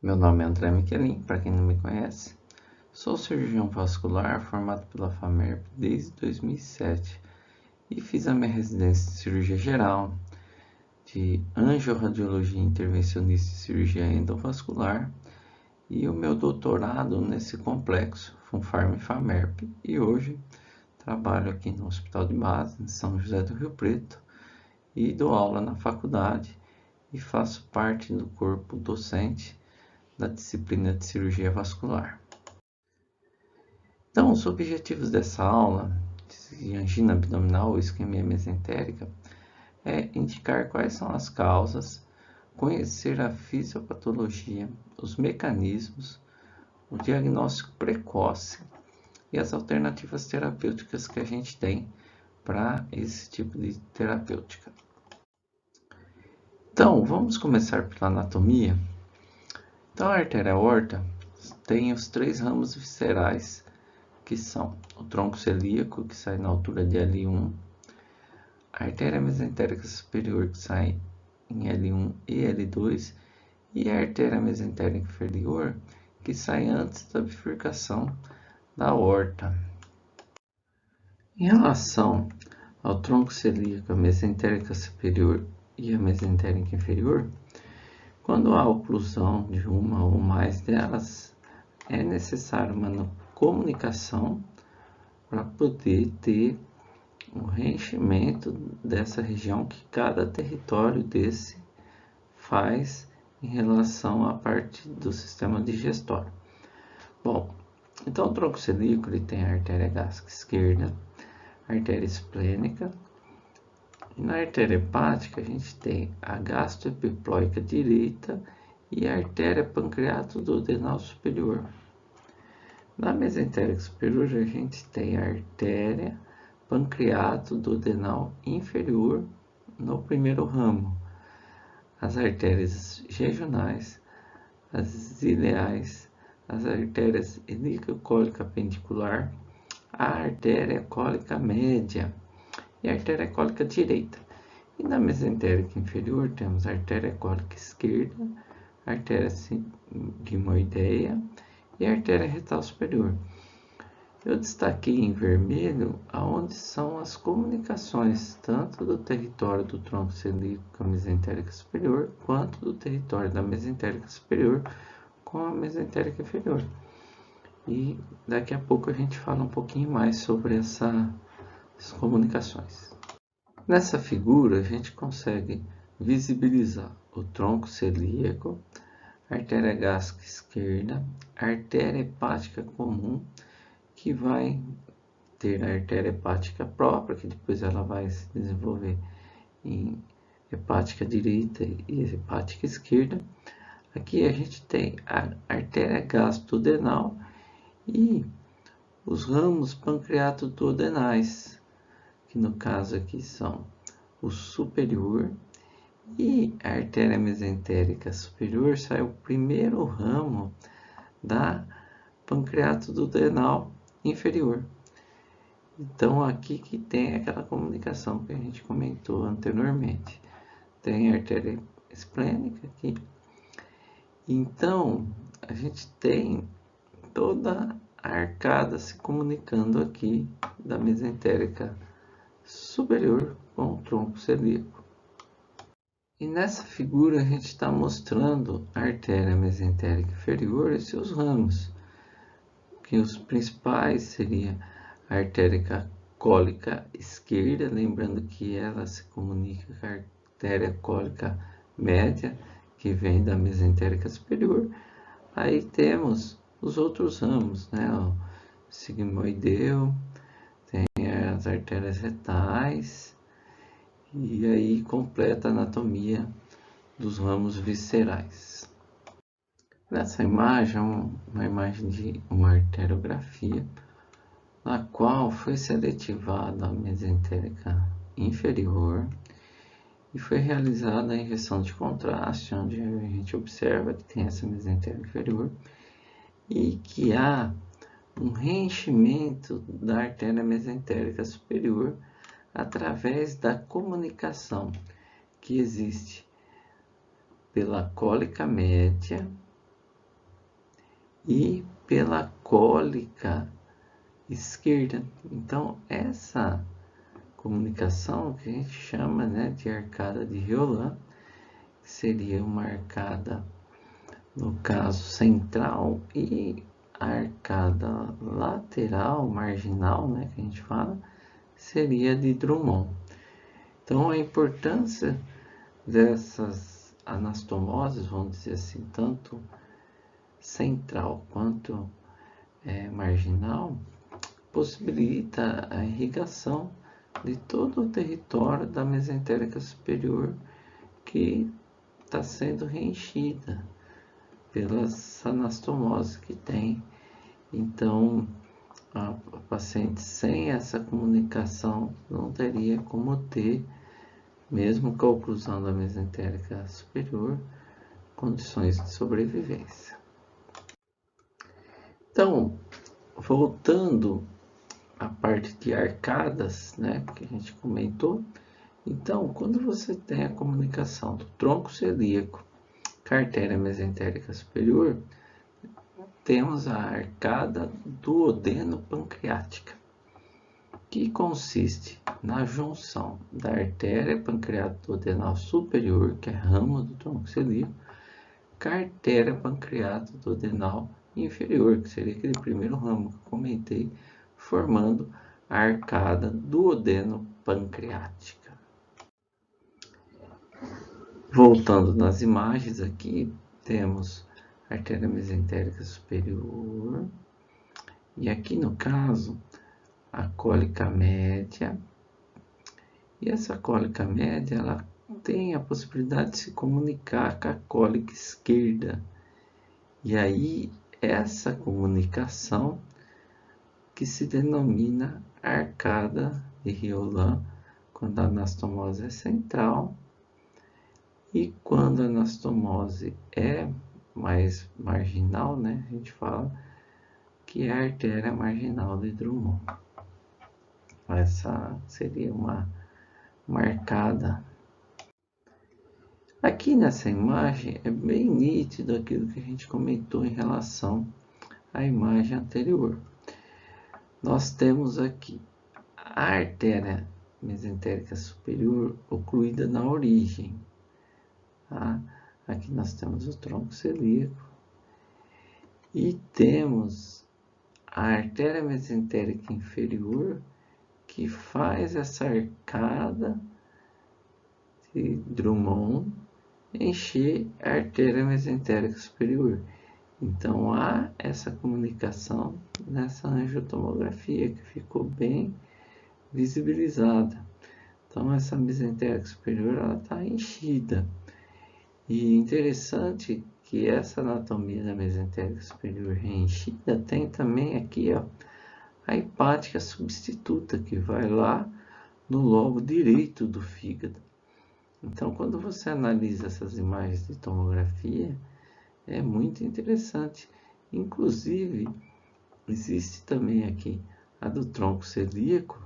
Meu nome é André Michelin, para quem não me conhece. Sou cirurgião vascular formado pela FAMERP desde 2007 e fiz a minha residência de cirurgia geral, de angiorradiologia intervencionista e cirurgia endovascular e o meu doutorado nesse complexo, FUNFARM e FAMERP, e hoje trabalho aqui no Hospital de Base, em São José do Rio Preto, e dou aula na faculdade e faço parte do corpo docente da disciplina de cirurgia vascular. Então, os objetivos dessa aula de angina abdominal ou isquemia mesentérica é indicar quais são as causas, conhecer a fisiopatologia, os mecanismos, o diagnóstico precoce e as alternativas terapêuticas que a gente tem para esse tipo de terapêutica. Então, vamos começar pela anatomia. Então, a artéria aorta tem os 3 ramos viscerais, que são o tronco celíaco, que sai na altura de L1, a artéria mesentérica superior, que sai em L1 e L2, e a artéria mesentérica inferior, que sai antes da bifurcação da aorta. Em relação ao tronco celíaco, a mesentérica superior e a mesentérica inferior, quando há oclusão de uma ou mais delas, é necessário uma comunicação para poder ter o reenchimento dessa região que cada território desse faz em relação à parte do sistema digestório. Bom, então o tronco celíaco ele tem a artéria gástrica esquerda, a artéria esplênica, e na artéria hepática a gente tem a gastroepiploica direita e a artéria pancreato-duodenal superior. Na mesentérica superior a gente tem a artéria pancreato-duodenal inferior no primeiro ramo, as artérias jejunais, as ileais, as artérias ilíaco-cólica pendicular, a artéria cólica média e a artéria cólica direita. E na mesentérica inferior temos a artéria cólica esquerda, a artéria sigmoideia e a artéria retal superior. Eu destaquei em vermelho aonde são as comunicações tanto do território do tronco celíaco com a mesentérica superior, quanto do território da mesentérica superior com a mesentérica inferior. E daqui a pouco a gente fala um pouquinho mais sobre essas comunicações. Nessa figura a gente consegue visibilizar o tronco celíaco, a artéria gástrica esquerda, a artéria hepática comum, que vai ter a artéria hepática própria, que depois ela vai se desenvolver em hepática direita e hepática esquerda. Aqui a gente tem a artéria gastroduodenal e os ramos pancreato-duodenais, que no caso aqui são o superior, e a artéria mesentérica superior sai o primeiro ramo da pancreato-duodenal inferior. Então aqui que tem aquela comunicação que a gente comentou anteriormente. Tem a artéria esplênica aqui. Então a gente tem toda a arcada se comunicando aqui da mesentérica superior com o tronco celíaco. E nessa figura a gente está mostrando a artéria mesentérica inferior e seus ramos, que os principais seriam a artéria cólica esquerda, lembrando que ela se comunica com a artéria cólica média, que vem da mesentérica superior. Aí temos os outros ramos, né? O sigmoideu, tem as artérias retais, e aí completa a anatomia dos ramos viscerais. Nessa imagem, uma imagem de uma arteriografia, na qual foi seletivada a mesentérica inferior e foi realizada a injeção de contraste, onde a gente observa que tem essa mesentérica inferior e que há um reenchimento da artéria mesentérica superior através da comunicação que existe pela cólica média e pela cólica esquerda. Então, essa comunicação que a gente chama, né, de arcada de Riolan, seria uma arcada, no caso, central, e a arcada lateral, marginal, né, que a gente fala, seria de Drummond. Então, a importância dessas anastomoses, vamos dizer assim, tanto central quanto marginal, possibilita a irrigação de todo o território da mesentérica superior que está sendo reenchida pelas anastomoses que tem. Então, a paciente sem essa comunicação não teria como ter, mesmo com a oclusão da mesentérica superior, condições de sobrevivência. Então, voltando à parte de arcadas, né, que a gente comentou, então, quando você tem a comunicação do tronco celíaco com a artéria mesentérica superior, temos a arcada duodeno-pancreática, que consiste na junção da artéria pancreato-duodenal superior, que é ramo do tronco celíaco, com a artéria pancreato-duodenal inferior, que seria aquele primeiro ramo que eu comentei, formando a arcada duodeno-pancreática. Voltando nas imagens aqui, temos a artéria mesentérica superior, e aqui no caso, a cólica média. E essa cólica média, ela tem a possibilidade de se comunicar com a cólica esquerda. E aí, essa comunicação que se denomina arcada de Riolan, quando a anastomose é central, e quando a anastomose é mais marginal, né, a gente fala que é a artéria marginal de Drummond. Essa seria uma marcada. Aqui nessa imagem é bem nítido aquilo que a gente comentou em relação à imagem anterior. Nós temos aqui a artéria mesentérica superior ocluída na origem. Tá? Aqui nós temos o tronco celíaco e temos a artéria mesentérica inferior que faz essa arcada de Drummond encher a artéria mesentérica superior. Então, há essa comunicação nessa angiotomografia que ficou bem visibilizada. Então, essa mesentérica superior está enchida. E interessante que essa anatomia da mesentérica superior reenchida tem também aqui, ó, a hepática substituta, que vai lá no lobo direito do fígado. Então, quando você analisa essas imagens de tomografia, é muito interessante. Inclusive, existe também aqui a do tronco celíaco,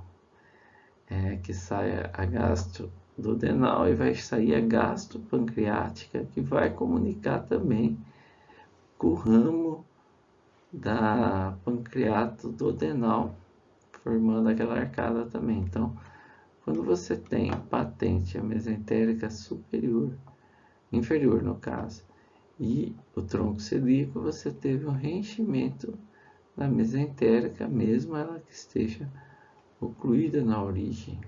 que sai a gastroduodenal e vai sair a gastropancreática, que vai comunicar também com o ramo da pancreato duodenal, formando aquela arcada também. Então, quando você tem patente a mesentérica superior, inferior no caso, e o tronco celíaco, você teve um reenchimento da mesentérica, mesmo ela que esteja ocluída na origem,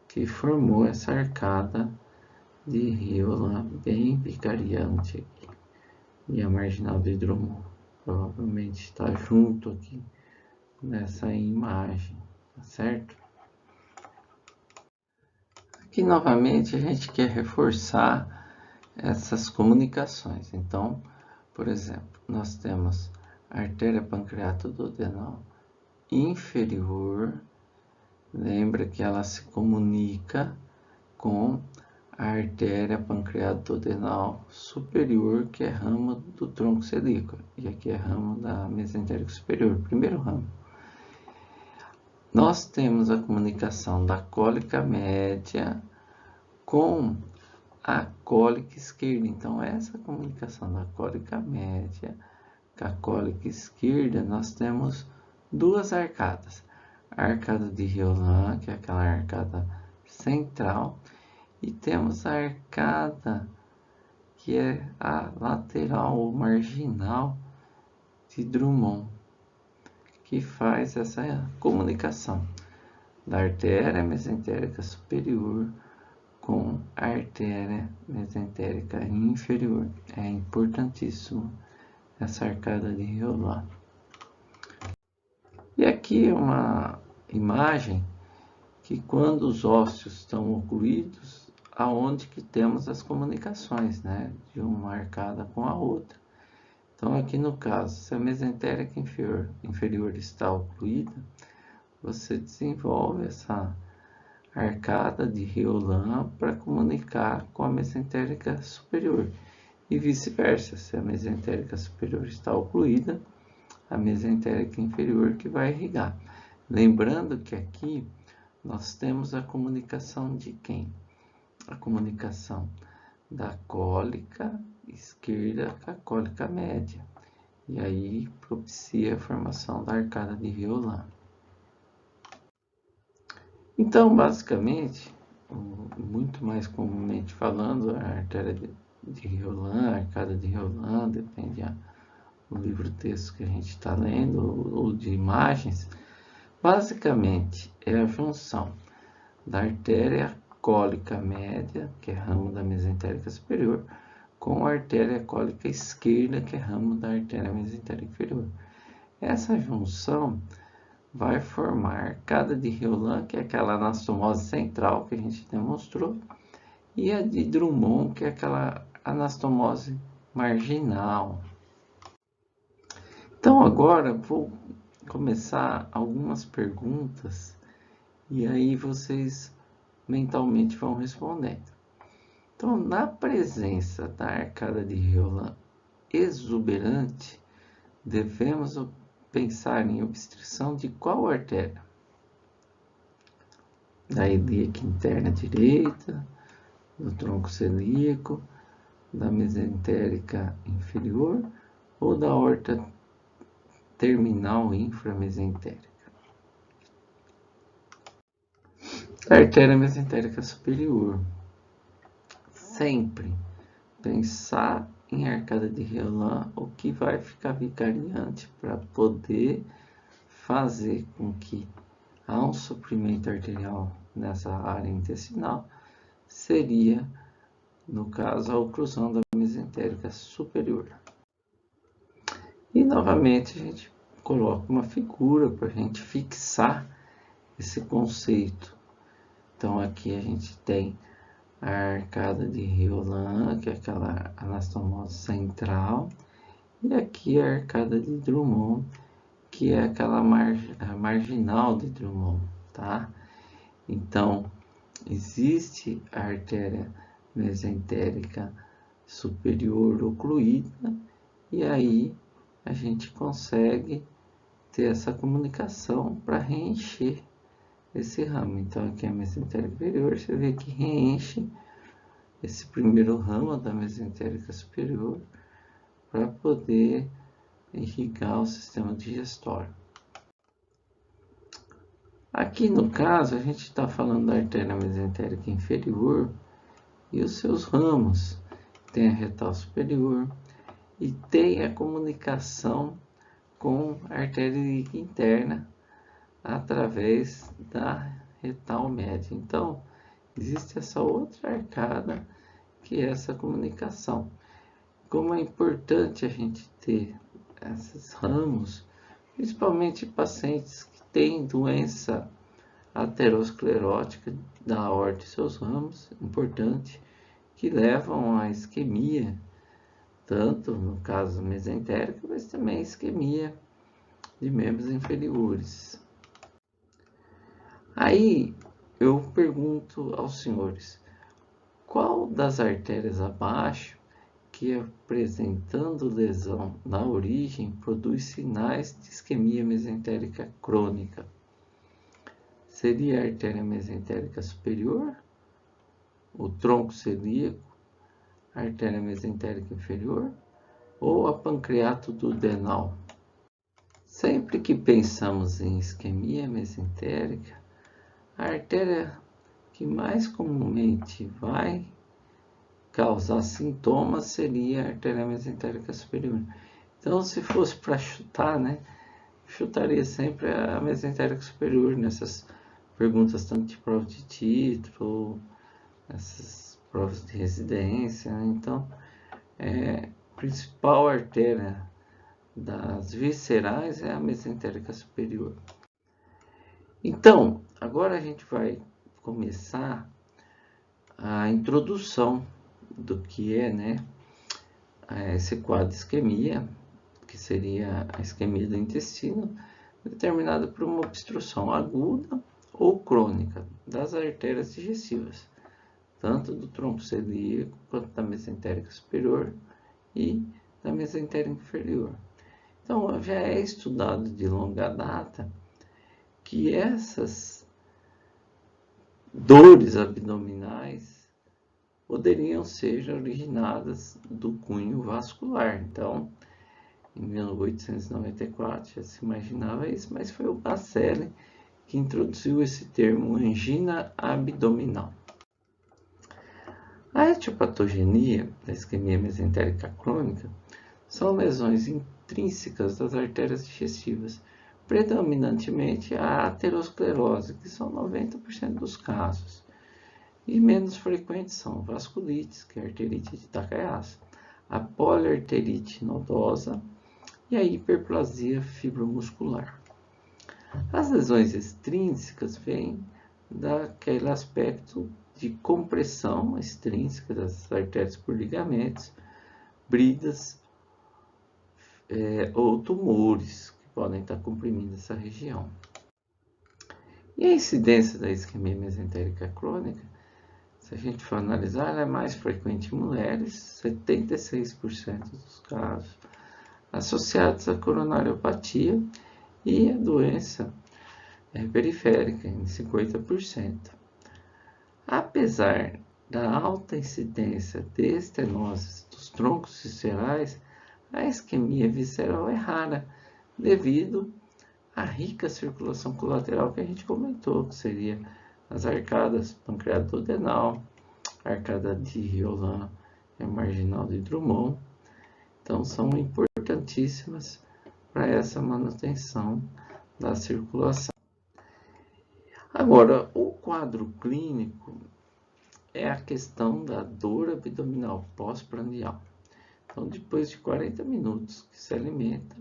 que formou essa arcada de Riolan bem vicariante aqui. E a marginal de Drummond provavelmente está junto aqui nessa imagem, tá certo? Aqui novamente a gente quer reforçar essas comunicações. Então, por exemplo, nós temos a artéria pancreato-duodenal inferior. Lembra que ela se comunica com a artéria pancreato-duodenal superior, que é ramo do tronco celíaco. E aqui é ramo da mesentérica superior, primeiro ramo. Nós temos a comunicação da cólica média com a cólica esquerda. Então, essa comunicação da cólica média cólica esquerda, nós temos duas arcadas. A arcada de Riolan, que é aquela arcada central, e temos a arcada que é a lateral ou marginal de Drummond, que faz essa comunicação da artéria mesentérica superior com a artéria mesentérica inferior. É importantíssimo essa arcada de Riolan. E aqui é uma imagem que quando os ósseos estão ocluídos, aonde que temos as comunicações, né, de uma arcada com a outra. Então aqui no caso, se a mesentérica inferior está ocluída, você desenvolve essa arcada de Riolan para comunicar com a mesentérica superior. E vice-versa, se a mesentérica superior está ocluída, a mesentérica inferior que vai irrigar. Lembrando que aqui nós temos a comunicação de quem? A comunicação da cólica esquerda com a cólica média. E aí propicia a formação da arcada de Riolan. Então, basicamente, muito mais comumente falando, a artéria de Riolan, a arcada de Riolan, depende do livro-texto que a gente está lendo, ou de imagens, basicamente é a junção da artéria cólica média, que é ramo da mesentérica superior, com a artéria cólica esquerda, que é ramo da artéria mesentérica inferior. Essa junção vai formar a arcada de Riolan, que é aquela anastomose central que a gente demonstrou, e a de Drummond, que é aquela anastomose marginal. Então agora vou começar algumas perguntas e aí vocês mentalmente vão respondendo. Então, na presença da arcada de Riolan exuberante, devemos pensar em obstrução de qual artéria? Da ilíaca interna direita, do tronco celíaco, da mesentérica inferior ou da aorta terminal inframesentérica? A artéria mesentérica superior. Sempre pensar em arcada de Riolan, o que vai ficar vicariante para poder fazer com que há um suprimento arterial nessa área intestinal, seria, no caso, a oclusão da mesentérica superior. E, novamente, a gente coloca uma figura para a gente fixar esse conceito. Então, aqui a gente tem a arcada de Riolan, que é aquela anastomose central, e aqui a arcada de Drummond, que é aquela marginal de Drummond, tá? Então, existe a artéria mesentérica superior ocluída, e aí a gente consegue ter essa comunicação para reencher esse ramo. Então, aqui a mesentérica inferior, você vê que reenche esse primeiro ramo da mesentérica superior para poder irrigar o sistema digestório. Aqui no caso, a gente está falando da artéria mesentérica inferior e os seus ramos. Tem a retal superior e tem a comunicação com a artéria ilíaca interna através da retal média. Então, existe essa outra arcada que é essa comunicação. Como é importante a gente ter esses ramos, principalmente pacientes que têm doença aterosclerótica da aorta e seus ramos, importante, que levam à isquemia, tanto no caso mesentérico, mas também isquemia de membros inferiores. Aí eu pergunto aos senhores, qual das artérias abaixo que apresentando lesão na origem produz sinais de isquemia mesentérica crônica? Seria a artéria mesentérica superior, o tronco celíaco, a artéria mesentérica inferior ou a pancreatoduodenal. Sempre que pensamos em isquemia mesentérica, a artéria que mais comumente vai causar sintomas seria a artéria mesentérica superior. Então, se fosse para chutar, né, chutaria sempre a mesentérica superior nessas perguntas, tanto de prova de título, essas provas de residência, né? Então, a principal artéria das viscerais é a mesentérica superior. Então, agora a gente vai começar a introdução do que é, né, esse quadro de isquemia, que seria a isquemia do intestino, determinada por uma obstrução aguda ou crônica das artérias digestivas, tanto do tronco celíaco quanto da mesentérica superior e da mesentérica inferior. Então, já é estudado de longa data que essas dores abdominais poderiam ser originadas do cunho vascular. Então, em 1894 já se imaginava isso, mas foi o Bacelli que introduziu esse termo angina abdominal. A etiopatogenia da isquemia mesentérica crônica são lesões intrínsecas das artérias digestivas, predominantemente a aterosclerose, que são 90% dos casos, e menos frequentes são vasculites, que é a arterite de Takayasu, a poliarterite nodosa e a hiperplasia fibromuscular. As lesões extrínsecas vêm daquele aspecto de compressão extrínseca das artérias por ligamentos, bridas ou tumores que podem estar comprimindo essa região. E a incidência da isquemia mesentérica crônica, se a gente for analisar, ela é mais frequente em mulheres, 76% dos casos, associados à coronariopatia e a doença periférica, em 50%. Apesar da alta incidência de estenoses dos troncos viscerais, a isquemia visceral é rara, devido à rica circulação colateral que a gente comentou, que seria as arcadas pancreatodenal, arcada de Riolan e a marginal de Drummond. Então, são importantíssimas para essa manutenção da circulação. Agora, o quadro clínico é a questão da dor abdominal pós-prandial. Então, depois de 40 minutos que se alimenta,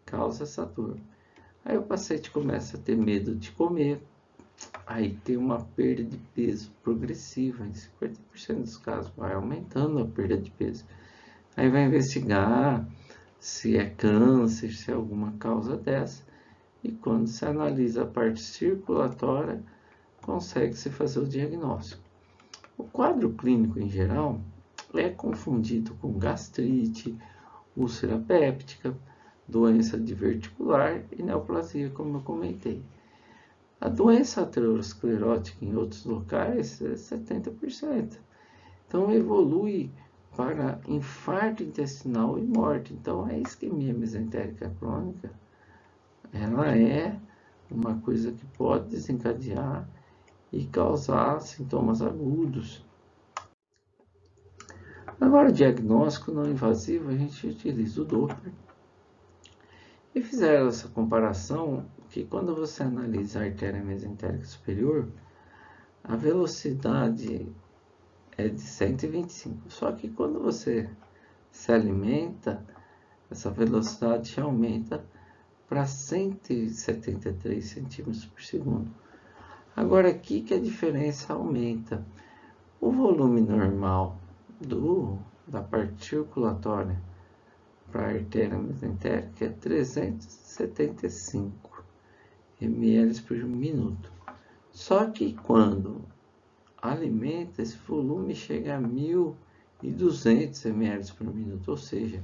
causa essa dor. Aí o paciente começa a ter medo de comer, aí tem uma perda de peso progressiva, em 50% dos casos vai aumentando a perda de peso. Aí vai investigar se é câncer, se é alguma causa dessa, e quando se analisa a parte circulatória, consegue-se fazer o diagnóstico. O quadro clínico em geral é confundido com gastrite, úlcera péptica, doença diverticular e neoplasia, como eu comentei. A doença aterosclerótica em outros locais é 70%. Então, evolui para infarto intestinal e morte. Então, a isquemia mesentérica crônica, ela é uma coisa que pode desencadear e causar sintomas agudos. Agora, o diagnóstico não invasivo, a gente utiliza o Doppler. E fizeram essa comparação que quando você analisa a artéria mesentérica superior, a velocidade é de 125. Só que quando você se alimenta, essa velocidade aumenta para 173 centímetros por segundo. Agora, aqui que a diferença aumenta. O volume normal da parte circulatória para a artéria mesentérica é 375 ml por minuto. Só que quando alimenta, esse volume chega a 1.200 ml por minuto, ou seja,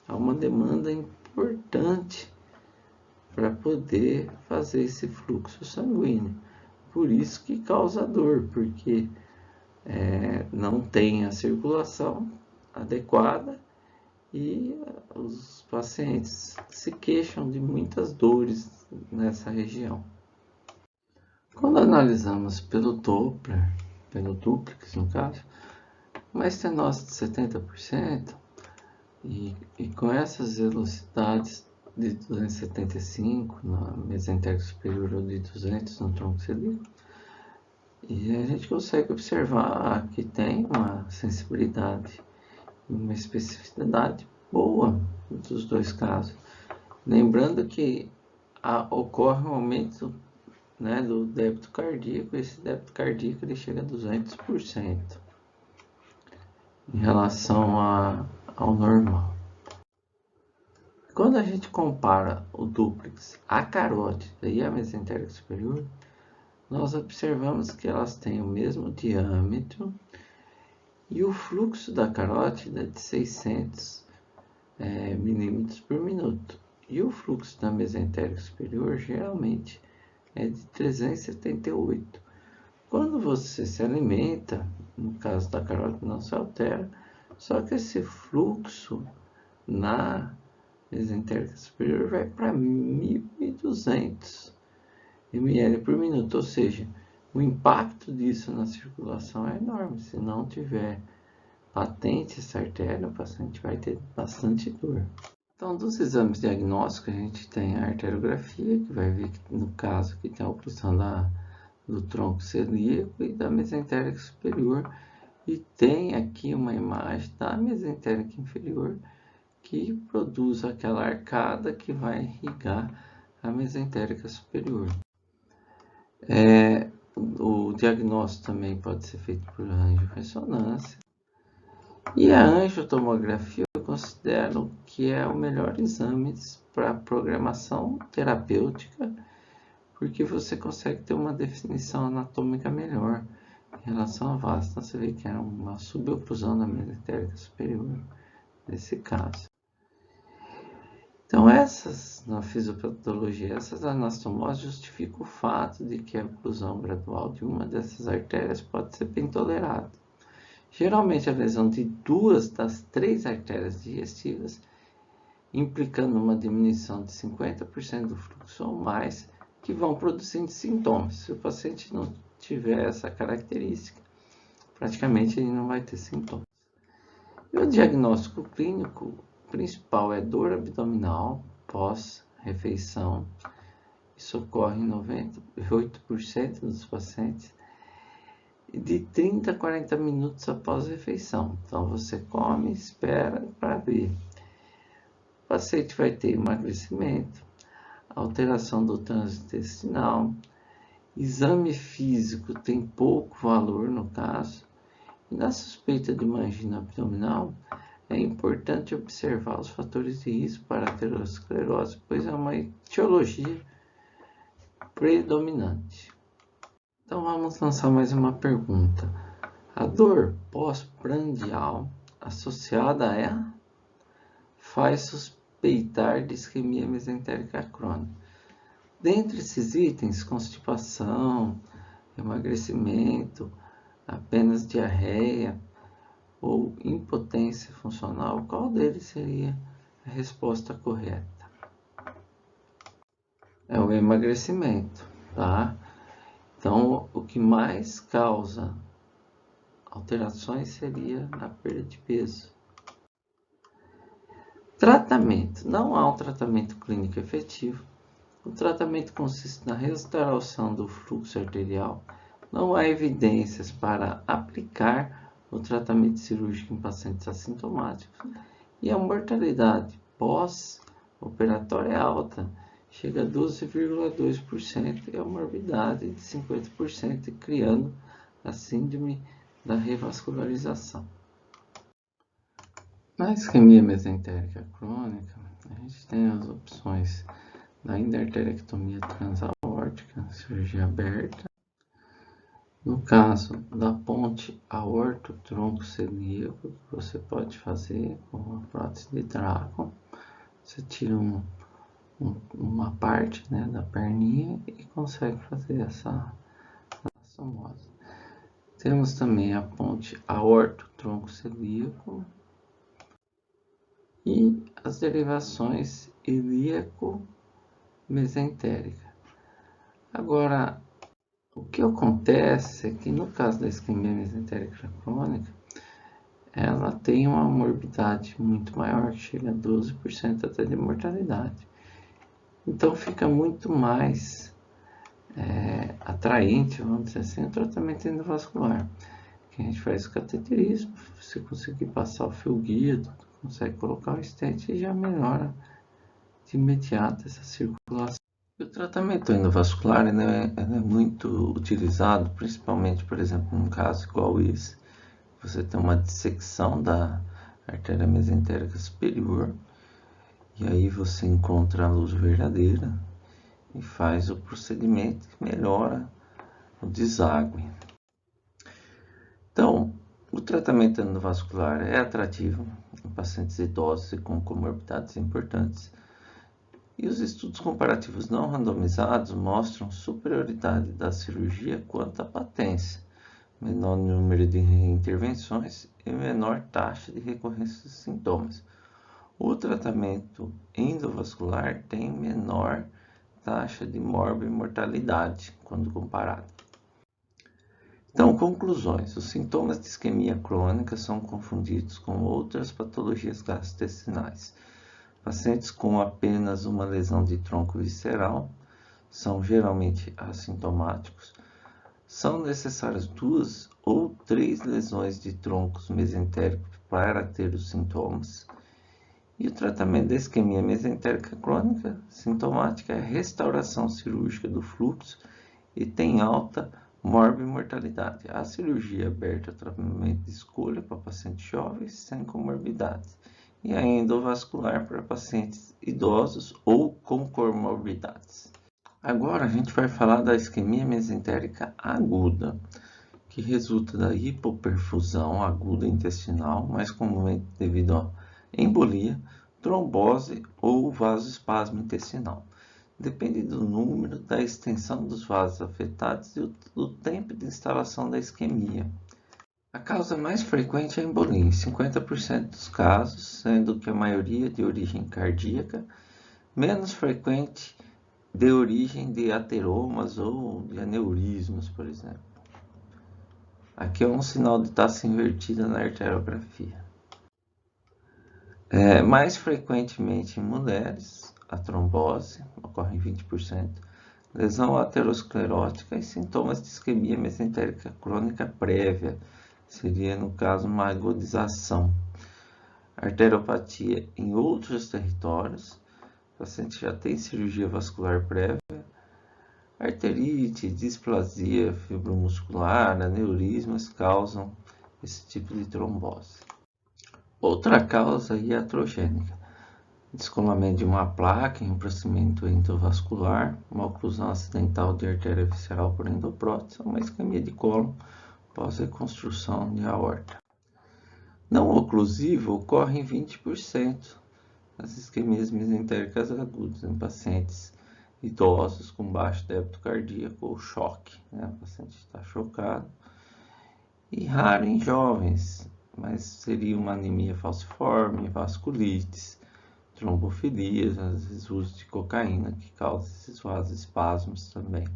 há uma demanda importante para poder fazer esse fluxo sanguíneo. Por isso que causa dor, porque não tem a circulação adequada e os pacientes se queixam de muitas dores nessa região. Quando analisamos pelo Doppler, pelo duplex no caso, uma estenose de 70% e com essas velocidades de 275 na mesentérica superior ou de 200 no tronco celíaco, e a gente consegue observar que tem uma sensibilidade e uma especificidade boa dos dois casos. Lembrando que ocorre um aumento, né, do débito cardíaco, e esse débito cardíaco ele chega a 200% em relação ao normal. Quando a gente compara o dúplex, a carótida e a mesentérica superior, nós observamos que elas têm o mesmo diâmetro e o fluxo da carótida é de 600 milímetros por minuto. E o fluxo da mesentérica superior geralmente é de 378. Quando você se alimenta, no caso da carótida não se altera, só que esse fluxo na mesentérica superior vai para 1.200 ml por minuto, ou seja, o impacto disso na circulação é enorme. Se não tiver patente essa artéria, o paciente vai ter bastante dor. Então, dos exames diagnósticos, a gente tem a arteriografia, que vai ver que, no caso, que tem a oclusão do tronco celíaco e da mesentérica superior, e tem aqui uma imagem da mesentérica inferior, que produz aquela arcada que vai irrigar a mesentérica superior. O diagnóstico também pode ser feito por angiorressonância. E a angiotomografia eu considero que é o melhor exame para programação terapêutica, porque você consegue ter uma definição anatômica melhor em relação à vasta. Então, você vê que era uma suboclusão da mesentérica superior, nesse caso. Então, na fisiopatologia, essas anastomoses justificam o fato de que a oclusão gradual de uma dessas artérias pode ser bem tolerada. Geralmente, a lesão de 2 das 3 artérias digestivas, implicando uma diminuição de 50% do fluxo ou mais, que vão produzindo sintomas. Se o paciente não tiver essa característica, praticamente ele não vai ter sintomas. E o diagnóstico clínico principal é dor abdominal pós-refeição. Isso ocorre em 98% dos pacientes, de 30 a 40 minutos após a refeição. Então, você come e espera para ver. O paciente vai ter emagrecimento, alteração do trânsito intestinal, exame físico tem pouco valor no caso, e na suspeita de uma angina abdominal, é importante observar os fatores de risco para aterosclerose, pois é uma etiologia predominante. Então vamos lançar mais uma pergunta. A dor pós-prandial associada a ela faz suspeitar de isquemia mesentérica crônica. Dentre esses itens, constipação, emagrecimento, apenas diarreia ou impotência funcional, qual deles seria a resposta correta? É o emagrecimento, tá? Então, o que mais causa alterações seria na perda de peso. Tratamento. Não há um tratamento clínico efetivo. O tratamento consiste na restauração do fluxo arterial. Não há evidências para aplicar o tratamento cirúrgico em pacientes assintomáticos. E a mortalidade pós-operatória é alta, chega a 12,2% e a morbidade de 50%, criando a síndrome da revascularização. Na isquemia mesentérica crônica, a gente tem as opções da endarterectomia transaórtica, cirurgia aberta. No caso da ponte aorto-tronco celíaco, que você pode fazer com a prótese de Dragon, você tira uma parte, né, da perninha e consegue fazer essa anastomose. Temos também a ponte aorto-tronco celíaco, e as derivações ilíaco-mesentérica. Agora, o que acontece é que no caso da isquemia mesentérica crônica, ela tem uma morbidade muito maior, chega a 12% até de mortalidade. Então fica muito mais atraente, vamos dizer assim, o tratamento endovascular. Que a gente faz o cateterismo, se conseguir passar o fio guia, consegue colocar o stent e já melhora de imediato essa circulação. E o tratamento endovascular é muito utilizado, principalmente, por exemplo, num caso igual esse, você tem uma dissecção da artéria mesentérica superior, e aí você encontra a luz verdadeira e faz o procedimento que melhora o deságue. Então, o tratamento endovascular é atrativo em pacientes idosos e com comorbidades importantes, e os estudos comparativos não randomizados mostram superioridade da cirurgia quanto à patência, menor número de intervenções e menor taxa de recorrência dos sintomas. O tratamento endovascular tem menor taxa de morbimortalidade quando comparado. Então, conclusões. Os sintomas de isquemia crônica são confundidos com outras patologias gastrointestinais. Pacientes com apenas uma lesão de tronco visceral são geralmente assintomáticos. São necessárias 2 ou 3 lesões de troncos mesentéricos para ter os sintomas. E o tratamento da isquemia mesentérica crônica sintomática é a restauração cirúrgica do fluxo e tem alta morbimortalidade. A cirurgia aberta é o tratamento de escolha para pacientes jovens sem comorbidades e a endovascular para pacientes idosos ou com comorbidades. Agora a gente vai falar da isquemia mesentérica aguda, que resulta da hipoperfusão aguda intestinal, mais comumente devido a embolia, trombose ou vasoespasmo intestinal. Depende do número, da extensão dos vasos afetados e do tempo de instalação da isquemia. A causa mais frequente é a embolia, em 50% dos casos, sendo que a maioria de origem cardíaca, menos frequente de origem de ateromas ou de aneurismas, por exemplo. Aqui é um sinal de taça invertida na arteriografia. Mais frequentemente em mulheres, a trombose ocorre em 20%, lesão aterosclerótica e sintomas de isquemia mesentérica crônica prévia, seria no caso uma agudização. Arteriopatia em outros territórios, o paciente já tem cirurgia vascular prévia, arterite, displasia fibromuscular, aneurismas causam esse tipo de trombose. Outra causa iatrogênica, descolamento de uma placa em um procedimento endovascular, uma oclusão acidental de artéria visceral por endoprótese, uma isquemia de cólon pós-reconstrução de aorta. Não oclusivo ocorre em 20% das isquemias mesentéricas agudas em pacientes idosos com baixo débito cardíaco ou choque, o paciente está chocado, e raro em jovens, mas seria uma anemia falciforme, vasculites, trombofilias, às vezes uso de cocaína que causa esses vasoespasmos também.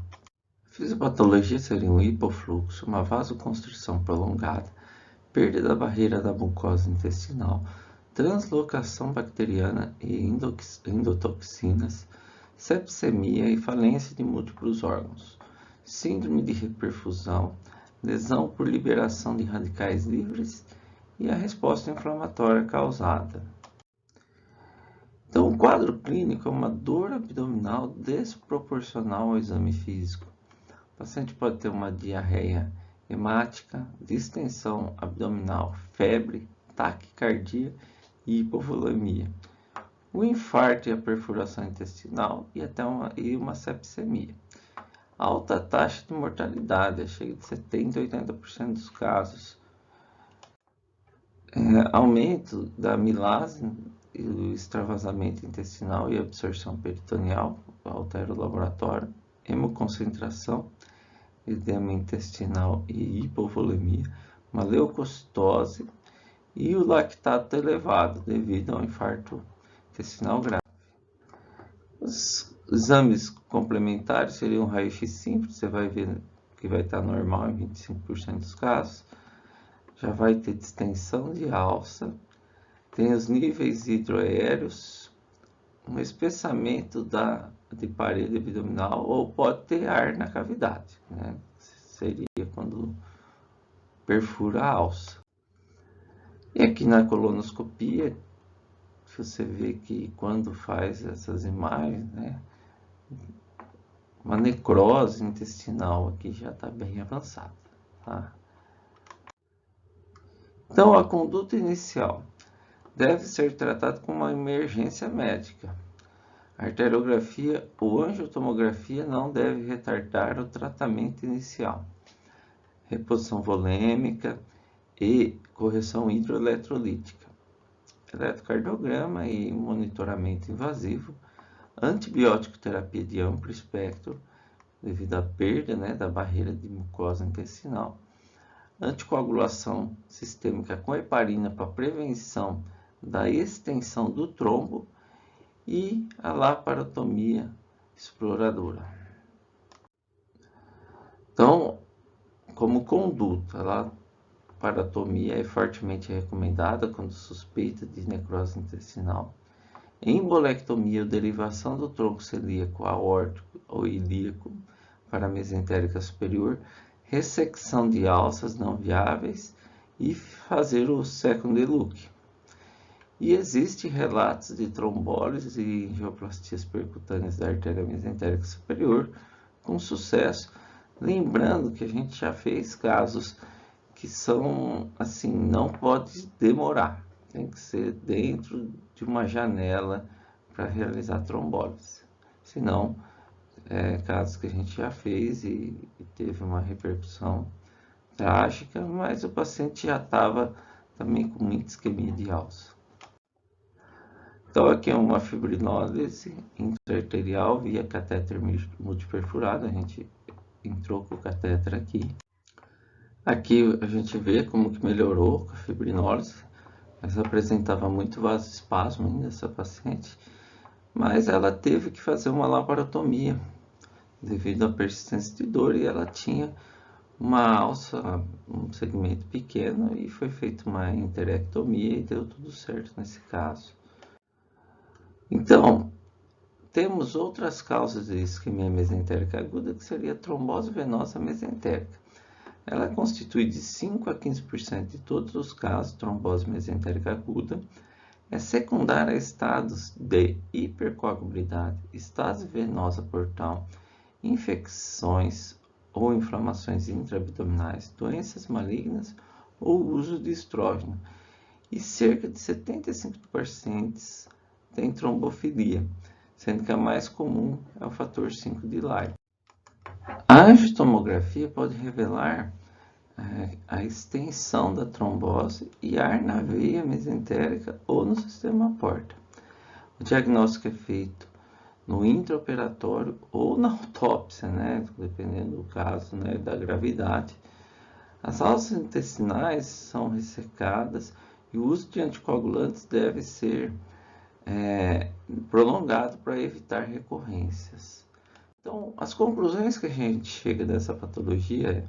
A fisiopatologia seria um hipofluxo, uma vasoconstrição prolongada, perda da barreira da mucosa intestinal, translocação bacteriana e endotoxinas, sepsemia e falência de múltiplos órgãos, síndrome de hiperfusão, lesão por liberação de radicais livres e a resposta inflamatória causada. Então, o quadro clínico é uma dor abdominal desproporcional ao exame físico. O paciente pode ter uma diarreia hemática, distensão abdominal, febre, taquicardia e hipovolemia. O infarto e a perfuração intestinal e até uma sepsemia. Alta taxa de mortalidade, chega de 70 a 80% dos casos. Aumento da amilase, o extravasamento intestinal e absorção peritoneal, altera o laboratório, hemoconcentração, edema intestinal e hipovolemia, uma leucocitose e o lactato está elevado devido ao infarto intestinal grave. Os exames complementares seriam um raio-x simples, você vai ver que vai estar normal em 25% dos casos. Já vai ter distensão de alça, tem os níveis hidroaéreos, um espessamento de parede abdominal ou pode ter ar na cavidade, né? Seria quando perfura a alça. E aqui na colonoscopia, você vê que quando faz essas imagens, né, uma necrose intestinal aqui já está bem avançada, tá? Então, a conduta inicial deve ser tratada como uma emergência médica. A arteriografia ou angiotomografia não deve retardar o tratamento inicial. Reposição volêmica e correção hidroeletrolítica. Eletrocardiograma e monitoramento invasivo. Antibiótico terapia de amplo espectro, devido à perda, né, da barreira de mucosa intestinal. Anticoagulação sistêmica com heparina para prevenção da extensão do trombo e a laparotomia exploradora. Então, como conduta, a laparotomia é fortemente recomendada quando suspeita de necrose intestinal. Embolectomia ou derivação do tronco celíaco aórtico ou ilíaco para a mesentérica superior, ressecção de alças não viáveis e fazer o second look. E existem relatos de trombólise e angioplastias percutâneas da artéria mesentérica superior com sucesso, lembrando que a gente já fez casos que são assim, não pode demorar, tem que ser dentro de uma janela para realizar trombólise, senão casos que a gente já fez e teve uma repercussão trágica, mas o paciente já estava também com muita isquemia de alça. Então, aqui é uma fibrinólise intraarterial via catéter multiperfurado. A gente entrou com o catéter aqui. Aqui a gente vê como que melhorou com a fibrinólise, mas apresentava muito vasoespasmo ainda essa paciente. Mas ela teve que fazer uma laparotomia devido à persistência de dor e ela tinha uma alça, um segmento pequeno e foi feita uma enterectomia e deu tudo certo nesse caso. Então, temos outras causas de isquemia mesentérica aguda, que seria a trombose venosa mesentérica. Ela constitui de 5 a 15% de todos os casos de trombose mesentérica aguda. É secundária a estados de hipercoagulabilidade, estase venosa portal, infecções ou inflamações intraabdominais, doenças malignas ou uso de estrógeno. E cerca de 75% dos pacientes têm trombofilia, sendo que a mais comum é o fator 5 de Leiden. A angiotomografia pode revelar a extensão da trombose e ar na veia mesentérica ou no sistema porta. O diagnóstico é feito no intraoperatório ou na autópsia, né, dependendo do caso, né, da gravidade. As alças intestinais são ressecadas e o uso de anticoagulantes deve ser prolongado para evitar recorrências. Então, as conclusões que a gente chega dessa patologia é: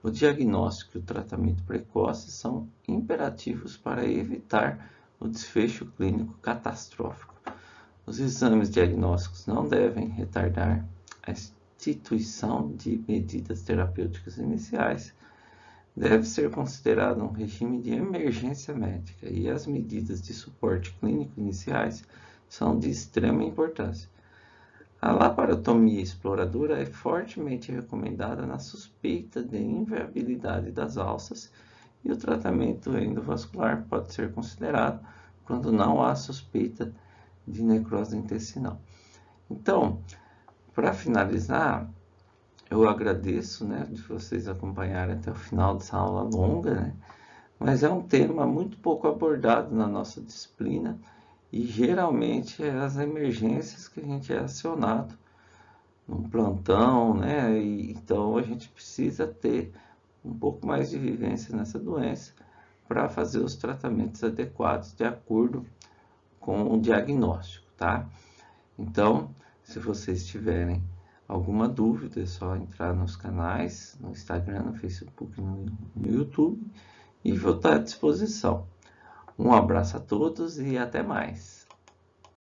o diagnóstico e o tratamento precoce são imperativos para evitar o desfecho clínico catastrófico. Os exames diagnósticos não devem retardar a instituição de medidas terapêuticas iniciais. Deve ser considerado um regime de emergência médica e as medidas de suporte clínico iniciais são de extrema importância. A laparotomia exploradora é fortemente recomendada na suspeita de inviabilidade das alças e o tratamento endovascular pode ser considerado quando não há suspeita de necrose intestinal. Então, para finalizar, eu agradeço, né, de vocês acompanharem até o final dessa aula longa, né? Mas é um tema muito pouco abordado na nossa disciplina e geralmente é as emergências que a gente é acionado num plantão, né? E, então a gente precisa ter um pouco mais de vivência nessa doença para fazer os tratamentos adequados de acordo com o diagnóstico, tá? Então, se vocês tiverem alguma dúvida, é só entrar nos canais, no Instagram, no Facebook, no YouTube, e vou estar à disposição. Um abraço a todos e até mais.